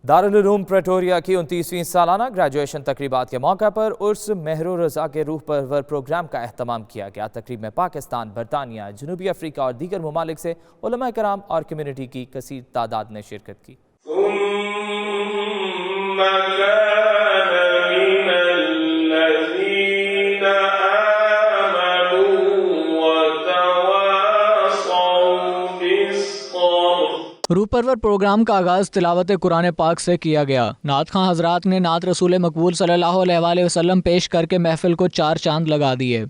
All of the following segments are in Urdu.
دارالعلوم پریٹوریا کی 29ویں سالانہ گریجویشن تقریبات کے موقع پر عرس مہر و رضا کے روح پرور پروگرام کا اہتمام کیا گیا۔ تقریب میں پاکستان، برطانیہ، جنوبی افریقہ اور دیگر ممالک سے علماء کرام اور کمیونٹی کی کثیر تعداد نے شرکت کی۔ روح پرور پروگرام کا آغاز تلاوت قرآن پاک سے کیا گیا۔ نعت خواں حضرات نے نعت رسول مقبول صلی اللہ علیہ وآلہ وسلم پیش کر کے محفل کو 4 چاند لگا دیے۔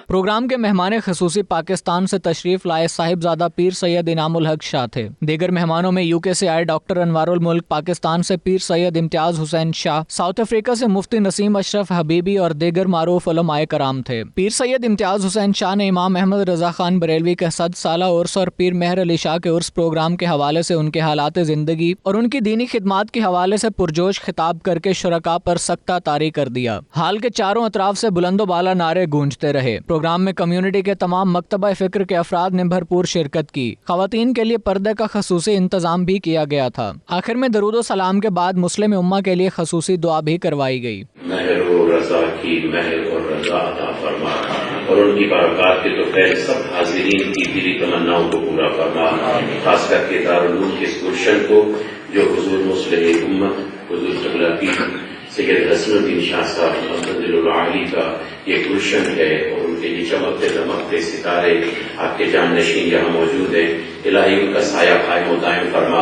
پروگرام کے مہمان خصوصی پاکستان سے تشریف لائے صاحبزادہ پیر سید انعام الحق شاہ تھے۔ دیگر مہمانوں میں UK سے آئے ڈاکٹر انوار الملک، پاکستان سے پیر سید امتیاز حسین شاہ، ساؤتھ افریقہ سے مفتی نسیم اشرف حبیبی اور دیگر معروف علماء کرام تھے۔ پیر سید امتیاز حسین شاہ نے امام احمد رضا خان بریلوی کے 100 سالہ عرس اور پیر مہر علی شاہ کے عرس پروگرام کے حوالے سے ان کے حالات زندگی اور ان کی دینی خدمات کے حوالے سے پرجوش خطاب کر کے شرکاء پر سختہ طاری کر دیا۔ حال کے چاروں اطراف سے بلند و بالا نعرے گونجتے رہے۔ پروگرام میں کمیونٹی کے تمام مکتبہ فکر کے افراد نے بھرپور شرکت کی۔ خواتین کے لیے پردے کا خصوصی انتظام بھی کیا گیا تھا۔ آخر میں درود و سلام کے بعد مسلم امہ کے لیے خصوصی دعا بھی کروائی گئی۔ مہر و رضا کی مہر اور رضا عطا فرما اور ان کی برکات کے تو خیر سب حاضرین کی دلی تمناؤں کو پورا فرما، خاص کر کے دارالعلوم کے اس گلشن کو جو حضور مصلح امت حضور قبلہ پیر سید حسن الدین شاہ صاحب محمد العالی کا یہ گلشن ہے، اور ان کے یہ چمکتے دمکتے ستارے آپ کے جانشین یہاں موجود ہیں، الہی ان کا سایہ قائم و دائم فرما۔